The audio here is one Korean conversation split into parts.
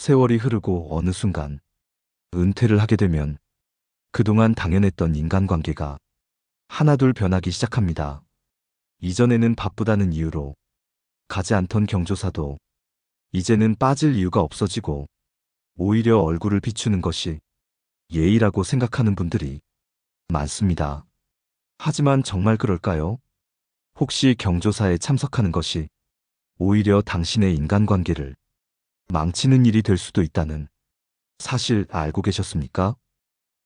세월이 흐르고 어느 순간 은퇴를 하게 되면 그동안 당연했던 인간관계가 하나둘 변하기 시작합니다. 이전에는 바쁘다는 이유로 가지 않던 경조사도 이제는 빠질 이유가 없어지고 오히려 얼굴을 비추는 것이 예의라고 생각하는 분들이 많습니다. 하지만 정말 그럴까요? 혹시 경조사에 참석하는 것이 오히려 당신의 인간관계를 망치는 일이 될 수도 있다는 사실 알고 계셨습니까?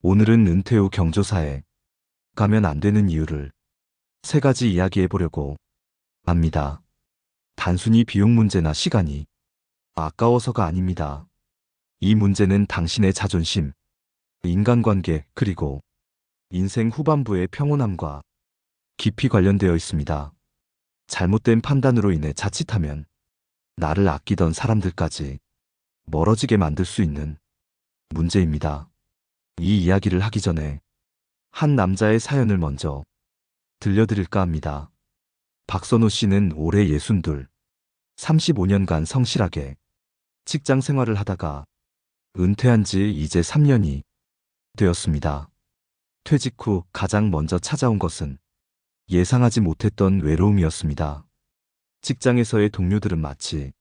오늘은 은퇴 후 경조사에 가면 안 되는 이유를 3가지 이야기해 보려고 합니다. 단순히 비용 문제나 시간이 아까워서가 아닙니다. 이 문제는 당신의 자존심, 인간관계, 그리고 인생 후반부의 평온함과 깊이 관련되어 있습니다. 잘못된 판단으로 인해 자칫하면 나를 아끼던 사람들까지 멀어지게 만들 수 있는 문제입니다. 이 이야기를 하기 전에 한 남자의 사연을 먼저 들려드릴까 합니다. 박선호 씨는 올해 62, 35년간 성실하게 직장 생활을 하다가 은퇴한 지 이제 3년이 되었습니다. 퇴직 후 가장 먼저 찾아온 것은 예상하지 못했던 외로움이었습니다. 직장에서의 동료들은 마치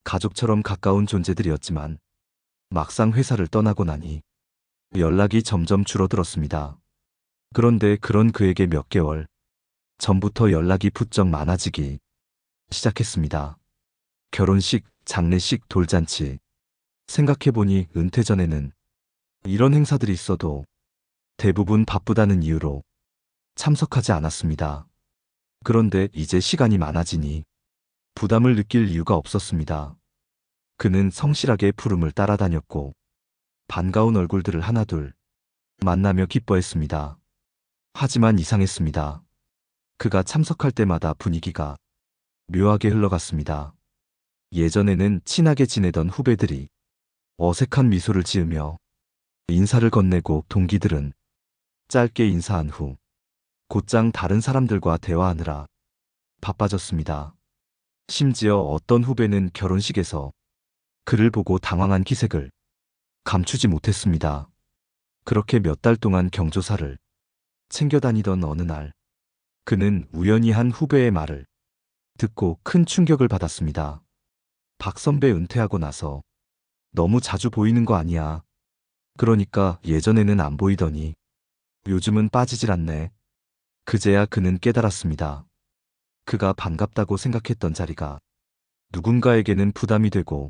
가족처럼 가까운 존재들이었지만 막상 회사를 떠나고 나니 연락이 점점 줄어들었습니다. 그런데 그런 그에게 몇 개월 전부터 연락이 부쩍 많아지기 시작했습니다. 결혼식, 장례식, 돌잔치. 생각해보니 은퇴 전에는 이런 행사들이 있어도 대부분 바쁘다는 이유로 참석하지 않았습니다. 그런데 이제 시간이 많아지니 부담을 느낄 이유가 없었습니다. 그는 성실하게 푸름을 따라다녔고 반가운 얼굴들을 하나둘 만나며 기뻐했습니다. 하지만 이상했습니다. 그가 참석할 때마다 분위기가 묘하게 흘러갔습니다. 예전에는 친하게 지내던 후배들이 어색한 미소를 지으며 인사를 건네고 동기들은 짧게 인사한 후 곧장 다른 사람들과 대화하느라 바빠졌습니다. 심지어 어떤 후배는 결혼식에서 그를 보고 당황한 기색을 감추지 못했습니다. 그렇게 몇 달 동안 경조사를 챙겨 다니던 어느 날, 그는 우연히 한 후배의 말을 듣고 큰 충격을 받았습니다. 박 선배 은퇴하고 나서 너무 자주 보이는 거 아니야. 그러니까 예전에는 안 보이더니 요즘은 빠지질 않네. 그제야 그는 깨달았습니다. 그가 반갑다고 생각했던 자리가 누군가에게는 부담이 되고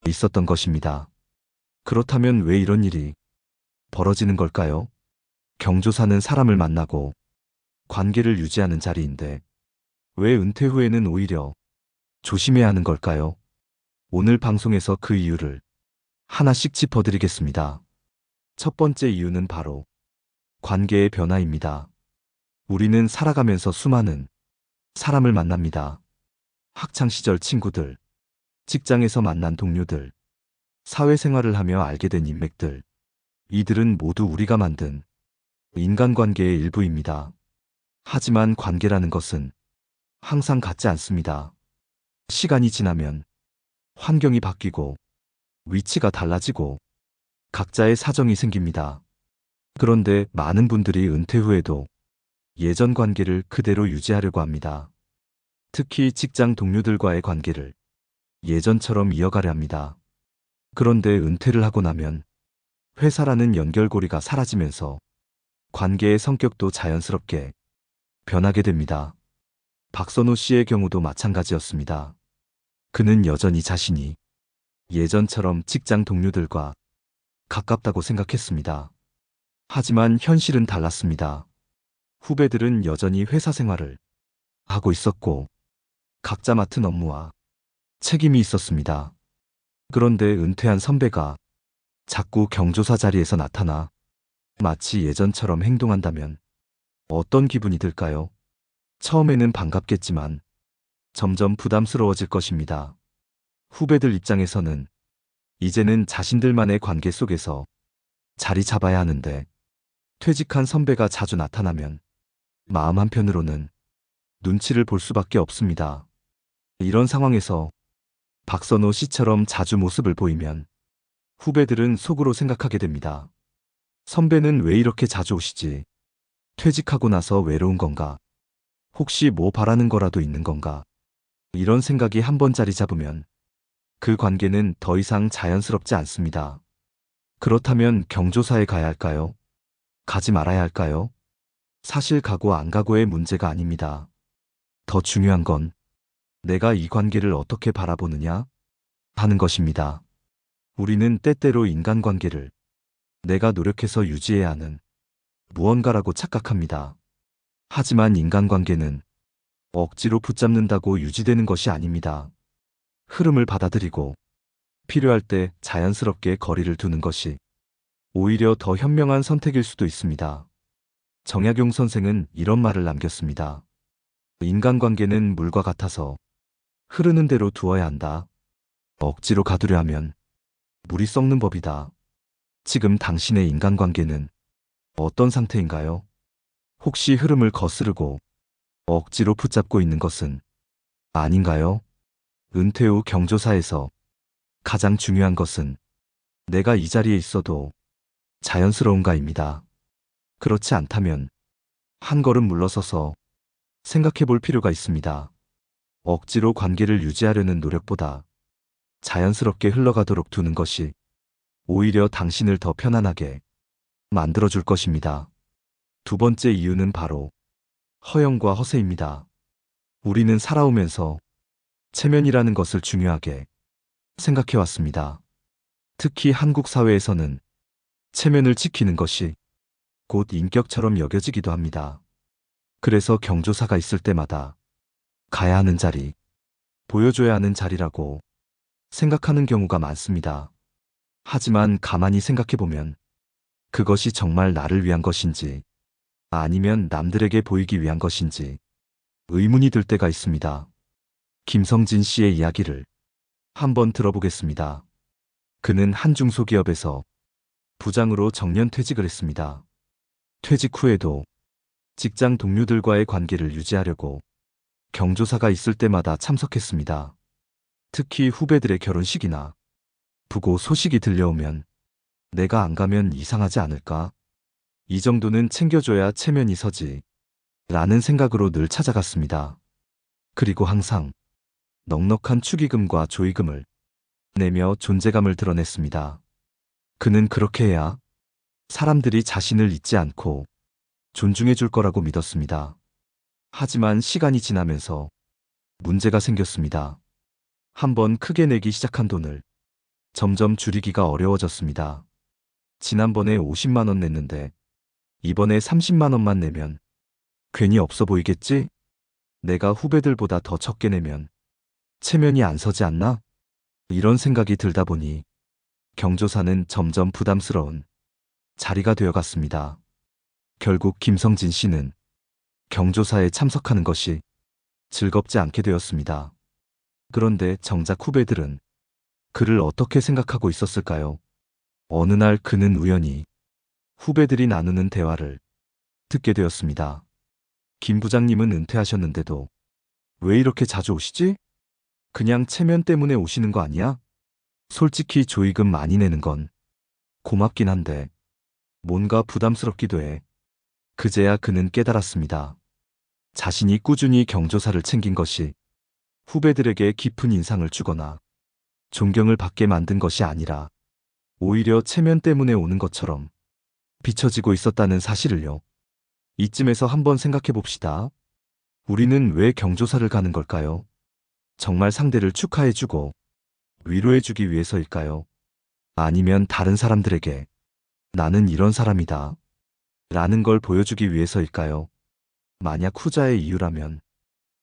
있었던 것입니다. 그렇다면 왜 이런 일이 벌어지는 걸까요? 경조사는 사람을 만나고 관계를 유지하는 자리인데 왜 은퇴 후에는 오히려 조심해야 하는 걸까요? 오늘 방송에서 그 이유를 하나씩 짚어드리겠습니다. 첫 번째 이유는 바로 관계의 변화입니다. 우리는 살아가면서 수많은 사람을 만납니다. 학창시절 친구들, 직장에서 만난 동료들, 사회생활을 하며 알게 된 인맥들. 이들은 모두 우리가 만든 인간관계의 일부입니다. 하지만 관계라는 것은 항상 같지 않습니다. 시간이 지나면 환경이 바뀌고 위치가 달라지고 각자의 사정이 생깁니다. 그런데 많은 분들이 은퇴 후에도 예전 관계를 그대로 유지하려고 합니다. 특히 직장 동료들과의 관계를 예전처럼 이어가려 합니다. 그런데 은퇴를 하고 나면 회사라는 연결고리가 사라지면서 관계의 성격도 자연스럽게 변하게 됩니다. 박선호 씨의 경우도 마찬가지였습니다. 그는 여전히 자신이 예전처럼 직장 동료들과 가깝다고 생각했습니다. 하지만 현실은 달랐습니다. 후배들은 여전히 회사 생활을 하고 있었고 각자 맡은 업무와 책임이 있었습니다. 그런데 은퇴한 선배가 자꾸 경조사 자리에서 나타나 마치 예전처럼 행동한다면 어떤 기분이 들까요? 처음에는 반갑겠지만 점점 부담스러워질 것입니다. 후배들 입장에서는 이제는 자신들만의 관계 속에서 자리 잡아야 하는데 퇴직한 선배가 자주 나타나면 마음 한편으로는 눈치를 볼 수밖에 없습니다. 이런 상황에서 박선호 씨처럼 자주 모습을 보이면 후배들은 속으로 생각하게 됩니다. 선배는 왜 이렇게 자주 오시지? 퇴직하고 나서 외로운 건가? 혹시 뭐 바라는 거라도 있는 건가? 이런 생각이 한 번 자리 잡으면 그 관계는 더 이상 자연스럽지 않습니다. 그렇다면 경조사에 가야 할까요? 가지 말아야 할까요? 사실 가고 안 가고의 문제가 아닙니다. 더 중요한 건 내가 이 관계를 어떻게 바라보느냐 하는 것입니다. 우리는 때때로 인간관계를 내가 노력해서 유지해야 하는 무언가라고 착각합니다. 하지만 인간관계는 억지로 붙잡는다고 유지되는 것이 아닙니다. 흐름을 받아들이고 필요할 때 자연스럽게 거리를 두는 것이 오히려 더 현명한 선택일 수도 있습니다. 정약용 선생은 이런 말을 남겼습니다. 인간관계는 물과 같아서 흐르는 대로 두어야 한다. 억지로 가두려 하면 물이 썩는 법이다. 지금 당신의 인간관계는 어떤 상태인가요? 혹시 흐름을 거스르고 억지로 붙잡고 있는 것은 아닌가요? 은퇴 후 경조사에서 가장 중요한 것은 내가 이 자리에 있어도 자연스러운가입니다. 그렇지 않다면 한 걸음 물러서서 생각해 볼 필요가 있습니다. 억지로 관계를 유지하려는 노력보다 자연스럽게 흘러가도록 두는 것이 오히려 당신을 더 편안하게 만들어줄 것입니다. 두 번째 이유는 바로 허영과 허세입니다. 우리는 살아오면서 체면이라는 것을 중요하게 생각해 왔습니다. 특히 한국 사회에서는 체면을 지키는 것이 곧 인격처럼 여겨지기도 합니다. 그래서 경조사가 있을 때마다 가야 하는 자리, 보여줘야 하는 자리라고 생각하는 경우가 많습니다. 하지만 가만히 생각해보면 그것이 정말 나를 위한 것인지 아니면 남들에게 보이기 위한 것인지 의문이 들 때가 있습니다. 김성진 씨의 이야기를 한번 들어보겠습니다. 그는 한 중소기업에서 부장으로 정년퇴직을 했습니다. 퇴직 후에도 직장 동료들과의 관계를 유지하려고 경조사가 있을 때마다 참석했습니다. 특히 후배들의 결혼식이나 부고 소식이 들려오면 내가 안 가면 이상하지 않을까? 이 정도는 챙겨줘야 체면이 서지 라는 생각으로 늘 찾아갔습니다. 그리고 항상 넉넉한 축의금과 조의금을 내며 존재감을 드러냈습니다. 그는 그렇게 해야 사람들이 자신을 잊지 않고 존중해 줄 거라고 믿었습니다. 하지만 시간이 지나면서 문제가 생겼습니다. 한번 크게 내기 시작한 돈을 점점 줄이기가 어려워졌습니다. 지난번에 50만 원 냈는데 이번에 30만 원만 내면 괜히 없어 보이겠지? 내가 후배들보다 더 적게 내면 체면이 안 서지 않나? 이런 생각이 들다 보니 경조사는 점점 부담스러운 자리가 되어갔습니다. 결국 김성진 씨는 경조사에 참석하는 것이 즐겁지 않게 되었습니다. 그런데 정작 후배들은 그를 어떻게 생각하고 있었을까요? 어느 날 그는 우연히 후배들이 나누는 대화를 듣게 되었습니다. 김 부장님은 은퇴하셨는데도 왜 이렇게 자주 오시지? 그냥 체면 때문에 오시는 거 아니야? 솔직히 조의금 많이 내는 건 고맙긴 한데 뭔가 부담스럽기도 해. 그제야 그는 깨달았습니다. 자신이 꾸준히 경조사를 챙긴 것이 후배들에게 깊은 인상을 주거나 존경을 받게 만든 것이 아니라 오히려 체면 때문에 오는 것처럼 비춰지고 있었다는 사실을요. 이쯤에서 한번 생각해 봅시다. 우리는 왜 경조사를 가는 걸까요? 정말 상대를 축하해주고 위로해주기 위해서일까요? 아니면 다른 사람들에게 나는 이런 사람이다 라는 걸 보여주기 위해서일까요? 만약 후자의 이유라면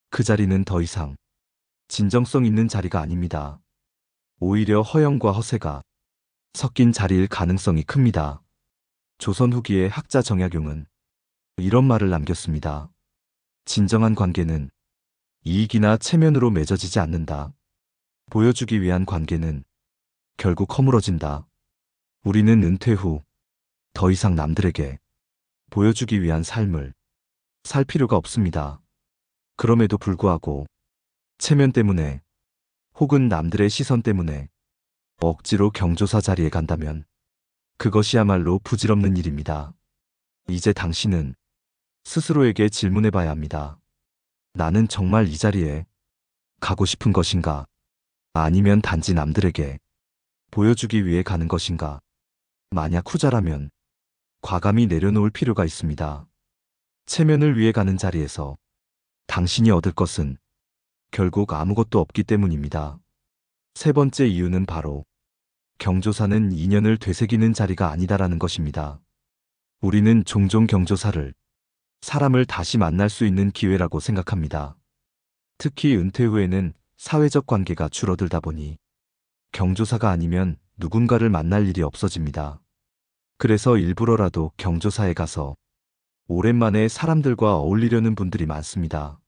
그 자리는 더 이상 진정성 있는 자리가 아닙니다. 오히려 허영과 허세가 섞인 자리일 가능성이 큽니다. 조선 후기의 학자 정약용은 이런 말을 남겼습니다. 진정한 관계는 이익이나 체면으로 맺어지지 않는다. 보여주기 위한 관계는 결국 허물어진다. 우리는 은퇴 후 더 이상 남들에게 보여주기 위한 삶을 살 필요가 없습니다. 그럼에도 불구하고 체면 때문에 혹은 남들의 시선 때문에 억지로 경조사 자리에 간다면 그것이야말로 부질없는 일입니다. 이제 당신은 스스로에게 질문해 봐야 합니다. 나는 정말 이 자리에 가고 싶은 것인가? 아니면 단지 남들에게 보여주기 위해 가는 것인가? 만약 후자라면 과감히 내려놓을 필요가 있습니다. 체면을 위해 가는 자리에서 당신이 얻을 것은 결국 아무것도 없기 때문입니다. 세 번째 이유는 바로 경조사는 인연을 되새기는 자리가 아니다라는 것입니다. 우리는 종종 경조사를 사람을 다시 만날 수 있는 기회라고 생각합니다. 특히 은퇴 후에는 사회적 관계가 줄어들다 보니 경조사가 아니면 누군가를 만날 일이 없어집니다. 그래서 일부러라도 경조사에 가서 오랜만에 사람들과 어울리려는 분들이 많습니다.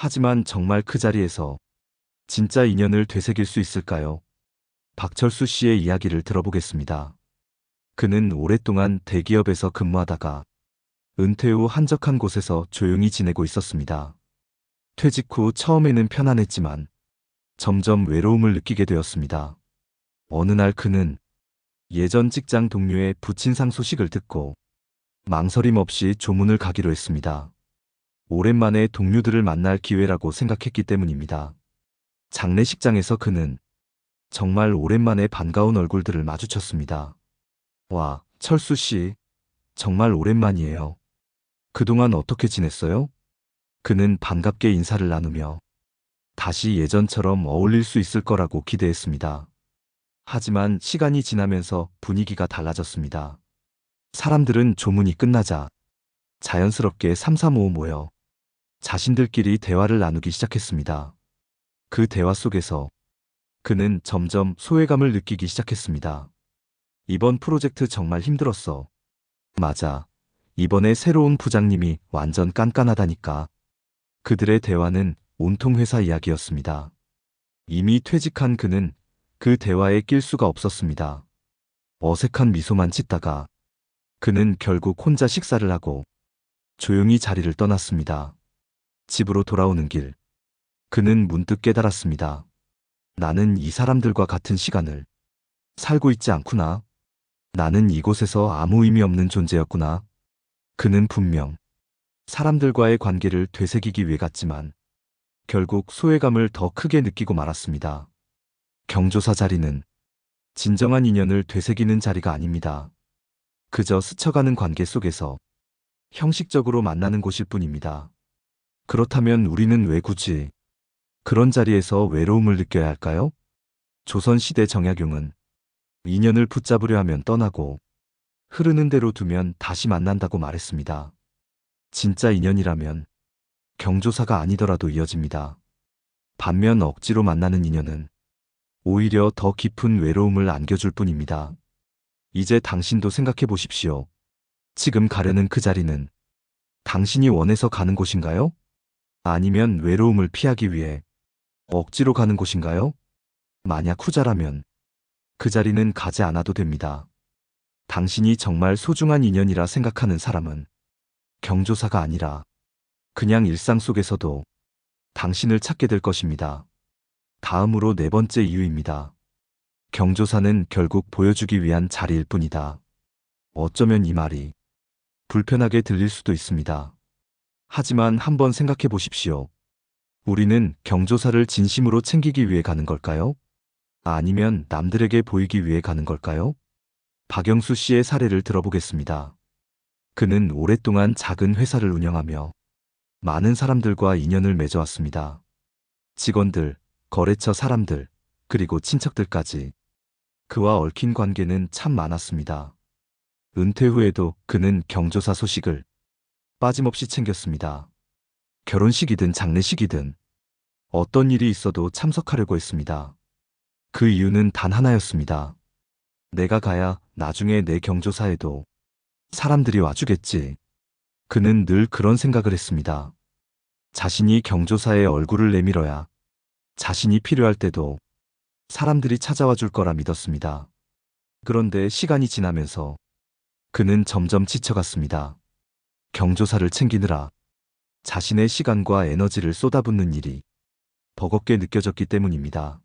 하지만 정말 그 자리에서 진짜 인연을 되새길 수 있을까요? 박철수 씨의 이야기를 들어보겠습니다. 그는 오랫동안 대기업에서 근무하다가 은퇴 후 한적한 곳에서 조용히 지내고 있었습니다. 퇴직 후 처음에는 편안했지만 점점 외로움을 느끼게 되었습니다. 어느 날 그는 예전 직장 동료의 부친상 소식을 듣고 망설임 없이 조문을 가기로 했습니다. 오랜만에 동료들을 만날 기회라고 생각했기 때문입니다. 장례식장에서 그는 정말 오랜만에 반가운 얼굴들을 마주쳤습니다. 와, 철수 씨, 정말 오랜만이에요. 그동안 어떻게 지냈어요? 그는 반갑게 인사를 나누며 다시 예전처럼 어울릴 수 있을 거라고 기대했습니다. 하지만 시간이 지나면서 분위기가 달라졌습니다. 사람들은 조문이 끝나자 자연스럽게 삼삼오오 모여 자신들끼리 대화를 나누기 시작했습니다. 그 대화 속에서 그는 점점 소외감을 느끼기 시작했습니다. 이번 프로젝트 정말 힘들었어. 맞아. 이번에 새로운 부장님이 완전 깐깐하다니까. 그들의 대화는 온통 회사 이야기였습니다. 이미 퇴직한 그는 그 대화에 낄 수가 없었습니다. 어색한 미소만 짓다가 그는 결국 혼자 식사를 하고 조용히 자리를 떠났습니다. 집으로 돌아오는 길, 그는 문득 깨달았습니다. 나는 이 사람들과 같은 시간을 살고 있지 않구나. 나는 이곳에서 아무 의미 없는 존재였구나. 그는 분명 사람들과의 관계를 되새기기 위해 갔지만 결국 소외감을 더 크게 느끼고 말았습니다. 경조사 자리는 진정한 인연을 되새기는 자리가 아닙니다. 그저 스쳐가는 관계 속에서 형식적으로 만나는 곳일 뿐입니다. 그렇다면 우리는 왜 굳이 그런 자리에서 외로움을 느껴야 할까요? 조선시대 정약용은 인연을 붙잡으려 하면 떠나고 흐르는 대로 두면 다시 만난다고 말했습니다. 진짜 인연이라면 경조사가 아니더라도 이어집니다. 반면 억지로 만나는 인연은 오히려 더 깊은 외로움을 안겨줄 뿐입니다. 이제 당신도 생각해 보십시오. 지금 가려는 그 자리는 당신이 원해서 가는 곳인가요? 아니면 외로움을 피하기 위해 억지로 가는 곳인가요? 만약 후자라면 그 자리는 가지 않아도 됩니다. 당신이 정말 소중한 인연이라 생각하는 사람은 경조사가 아니라 그냥 일상 속에서도 당신을 찾게 될 것입니다. 다음으로 네 번째 이유입니다. 경조사는 결국 보여주기 위한 자리일 뿐이다. 어쩌면 이 말이 불편하게 들릴 수도 있습니다. 하지만 한번 생각해 보십시오. 우리는 경조사를 진심으로 챙기기 위해 가는 걸까요? 아니면 남들에게 보이기 위해 가는 걸까요? 박영수 씨의 사례를 들어보겠습니다. 그는 오랫동안 작은 회사를 운영하며 많은 사람들과 인연을 맺어왔습니다. 직원들, 거래처 사람들, 그리고 친척들까지 그와 얽힌 관계는 참 많았습니다. 은퇴 후에도 그는 경조사 소식을 빠짐없이 챙겼습니다. 결혼식이든 장례식이든 어떤 일이 있어도 참석하려고 했습니다. 그 이유는 단 하나였습니다. 내가 가야 나중에 내 경조사에도 사람들이 와주겠지. 그는 늘 그런 생각을 했습니다. 자신이 경조사의 얼굴을 내밀어야 자신이 필요할 때도 사람들이 찾아와 줄 거라 믿었습니다. 그런데 시간이 지나면서 그는 점점 지쳐갔습니다. 경조사를 챙기느라 자신의 시간과 에너지를 쏟아붓는 일이 버겁게 느껴졌기 때문입니다.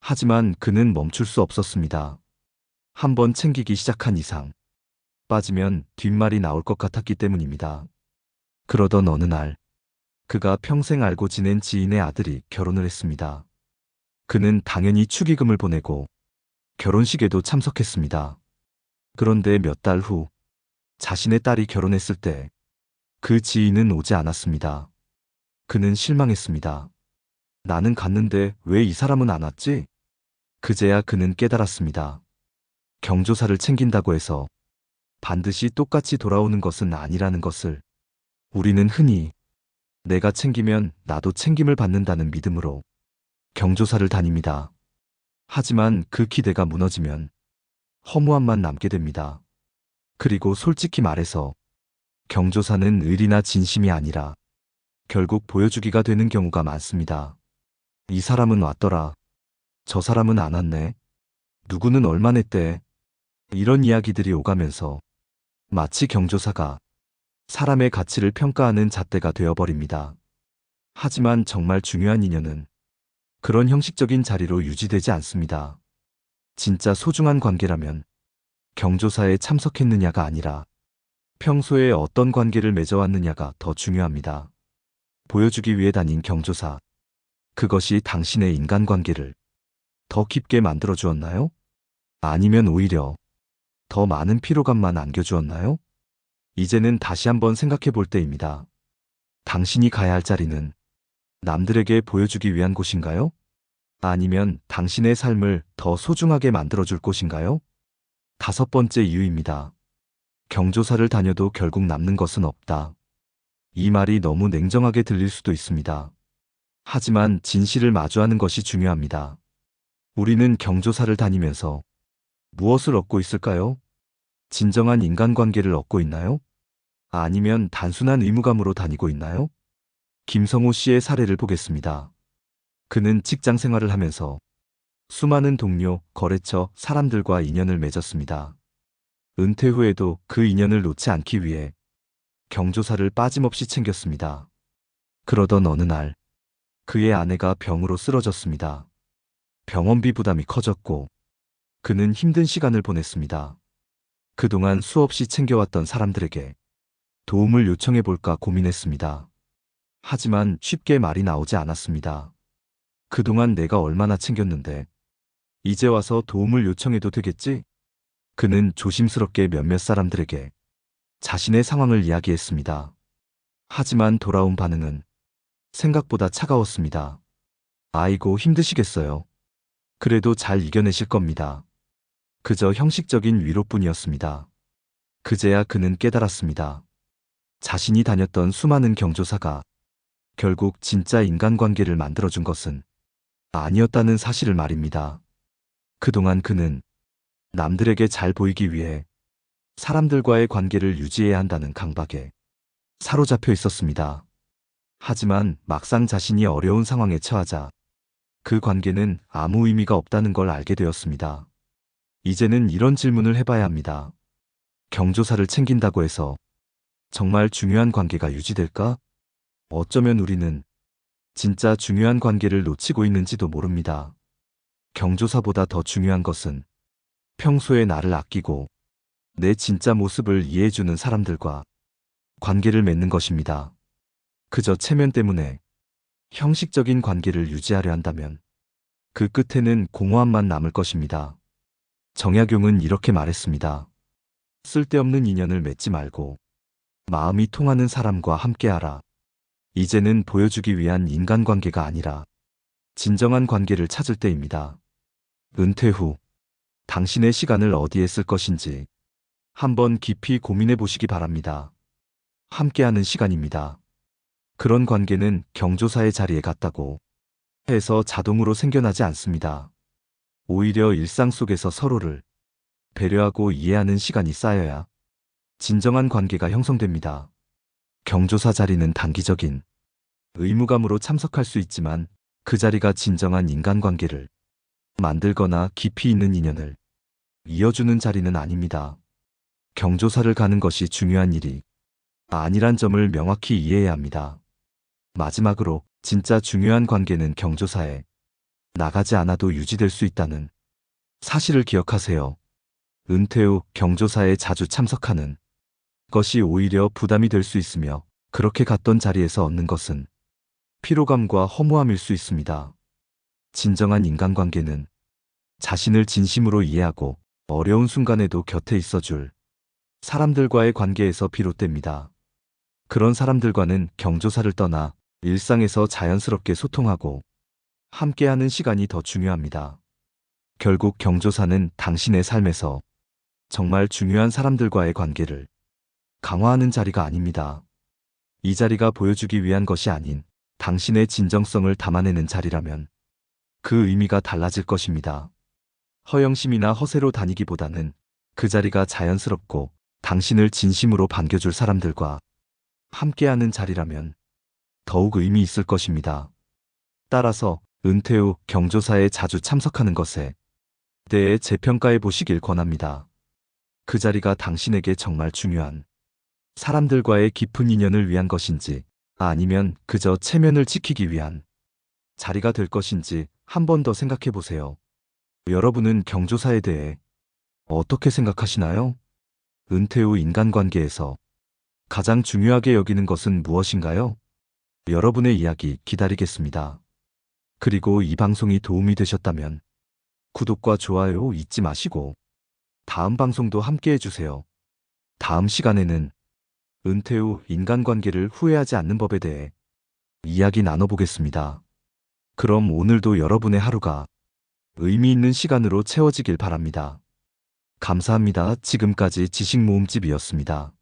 하지만 그는 멈출 수 없었습니다. 한번 챙기기 시작한 이상 빠지면 뒷말이 나올 것 같았기 때문입니다. 그러던 어느 날 그가 평생 알고 지낸 지인의 아들이 결혼을 했습니다. 그는 당연히 축의금을 보내고 결혼식에도 참석했습니다. 그런데 몇 달 후 자신의 딸이 결혼했을 때 그 지인은 오지 않았습니다. 그는 실망했습니다. 나는 갔는데 왜 이 사람은 안 왔지? 그제야 그는 깨달았습니다. 경조사를 챙긴다고 해서 반드시 똑같이 돌아오는 것은 아니라는 것을. 우리는 흔히 내가 챙기면 나도 챙김을 받는다는 믿음으로 경조사를 다닙니다. 하지만 그 기대가 무너지면 허무함만 남게 됩니다. 그리고 솔직히 말해서 경조사는 의리나 진심이 아니라 결국 보여주기가 되는 경우가 많습니다. 이 사람은 왔더라. 저 사람은 안 왔네. 누구는 얼마 냈대. 이런 이야기들이 오가면서 마치 경조사가 사람의 가치를 평가하는 잣대가 되어버립니다. 하지만 정말 중요한 인연은 그런 형식적인 자리로 유지되지 않습니다. 진짜 소중한 관계라면 경조사에 참석했느냐가 아니라 평소에 어떤 관계를 맺어왔느냐가 더 중요합니다. 보여주기 위해 다닌 경조사. 그것이 당신의 인간관계를 더 깊게 만들어 주었나요? 아니면 오히려 더 많은 피로감만 안겨주었나요? 이제는 다시 한번 생각해 볼 때입니다. 당신이 가야 할 자리는 남들에게 보여주기 위한 곳인가요? 아니면 당신의 삶을 더 소중하게 만들어줄 곳인가요? 5번째 이유입니다. 경조사를 다녀도 결국 남는 것은 없다. 이 말이 너무 냉정하게 들릴 수도 있습니다. 하지만 진실을 마주하는 것이 중요합니다. 우리는 경조사를 다니면서 무엇을 얻고 있을까요? 진정한 인간관계를 얻고 있나요? 아니면 단순한 의무감으로 다니고 있나요? 김성호 씨의 사례를 보겠습니다. 그는 직장 생활을 하면서 수많은 동료, 거래처, 사람들과 인연을 맺었습니다. 은퇴 후에도 그 인연을 놓지 않기 위해 경조사를 빠짐없이 챙겼습니다. 그러던 어느 날 그의 아내가 병으로 쓰러졌습니다. 병원비 부담이 커졌고 그는 힘든 시간을 보냈습니다. 그동안 수없이 챙겨왔던 사람들에게 도움을 요청해 볼까 고민했습니다. 하지만 쉽게 말이 나오지 않았습니다. 그동안 내가 얼마나 챙겼는데 이제 와서 도움을 요청해도 되겠지? 그는 조심스럽게 몇몇 사람들에게 자신의 상황을 이야기했습니다. 하지만 돌아온 반응은 생각보다 차가웠습니다. 아이고 힘드시겠어요. 그래도 잘 이겨내실 겁니다. 그저 형식적인 위로뿐이었습니다. 그제야 그는 깨달았습니다. 자신이 다녔던 수많은 경조사가 결국 진짜 인간관계를 만들어준 것은 아니었다는 사실을 말입니다. 그동안 그는 남들에게 잘 보이기 위해 사람들과의 관계를 유지해야 한다는 강박에 사로잡혀 있었습니다. 하지만 막상 자신이 어려운 상황에 처하자 그 관계는 아무 의미가 없다는 걸 알게 되었습니다. 이제는 이런 질문을 해봐야 합니다. 경조사를 챙긴다고 해서 정말 중요한 관계가 유지될까? 어쩌면 우리는 진짜 중요한 관계를 놓치고 있는지도 모릅니다. 경조사보다 더 중요한 것은 평소에 나를 아끼고 내 진짜 모습을 이해해주는 사람들과 관계를 맺는 것입니다. 그저 체면 때문에 형식적인 관계를 유지하려 한다면 그 끝에는 공허함만 남을 것입니다. 정약용은 이렇게 말했습니다. 쓸데없는 인연을 맺지 말고 마음이 통하는 사람과 함께하라. 이제는 보여주기 위한 인간관계가 아니라 진정한 관계를 찾을 때입니다. 은퇴 후 당신의 시간을 어디에 쓸 것인지 한번 깊이 고민해 보시기 바랍니다. 함께하는 시간입니다. 그런 관계는 경조사의 자리에 갔다고 해서 자동으로 생겨나지 않습니다. 오히려 일상 속에서 서로를 배려하고 이해하는 시간이 쌓여야 진정한 관계가 형성됩니다. 경조사 자리는 단기적인 의무감으로 참석할 수 있지만 그 자리가 진정한 인간관계를 만들거나 깊이 있는 인연을 이어주는 자리는 아닙니다. 경조사를 가는 것이 중요한 일이 아니란 점을 명확히 이해해야 합니다. 마지막으로 진짜 중요한 관계는 경조사에 나가지 않아도 유지될 수 있다는 사실을 기억하세요. 은퇴 후 경조사에 자주 참석하는 것이 오히려 부담이 될 수 있으며 그렇게 갔던 자리에서 얻는 것은 피로감과 허무함일 수 있습니다. 진정한 인간관계는 자신을 진심으로 이해하고 어려운 순간에도 곁에 있어줄 사람들과의 관계에서 비롯됩니다. 그런 사람들과는 경조사를 떠나 일상에서 자연스럽게 소통하고 함께하는 시간이 더 중요합니다. 결국 경조사는 당신의 삶에서 정말 중요한 사람들과의 관계를 강화하는 자리가 아닙니다. 이 자리가 보여주기 위한 것이 아닌 당신의 진정성을 담아내는 자리라면 그 의미가 달라질 것입니다. 허영심이나 허세로 다니기보다는 그 자리가 자연스럽고 당신을 진심으로 반겨줄 사람들과 함께하는 자리라면 더욱 의미 있을 것입니다. 따라서 은퇴 후 경조사에 자주 참석하는 것에 대해 재평가해 보시길 권합니다. 그 자리가 당신에게 정말 중요한 사람들과의 깊은 인연을 위한 것인지 아니면 그저 체면을 지키기 위한 자리가 될 것인지 한 번 더 생각해 보세요. 여러분은 경조사에 대해 어떻게 생각하시나요? 은퇴 후 인간관계에서 가장 중요하게 여기는 것은 무엇인가요? 여러분의 이야기 기다리겠습니다. 그리고 이 방송이 도움이 되셨다면 구독과 좋아요 잊지 마시고 다음 방송도 함께 해주세요. 다음 시간에는 은퇴 후 인간관계를 후회하지 않는 법에 대해 이야기 나눠보겠습니다. 그럼 오늘도 여러분의 하루가 의미 있는 시간으로 채워지길 바랍니다. 감사합니다. 지금까지 지식모음집이었습니다.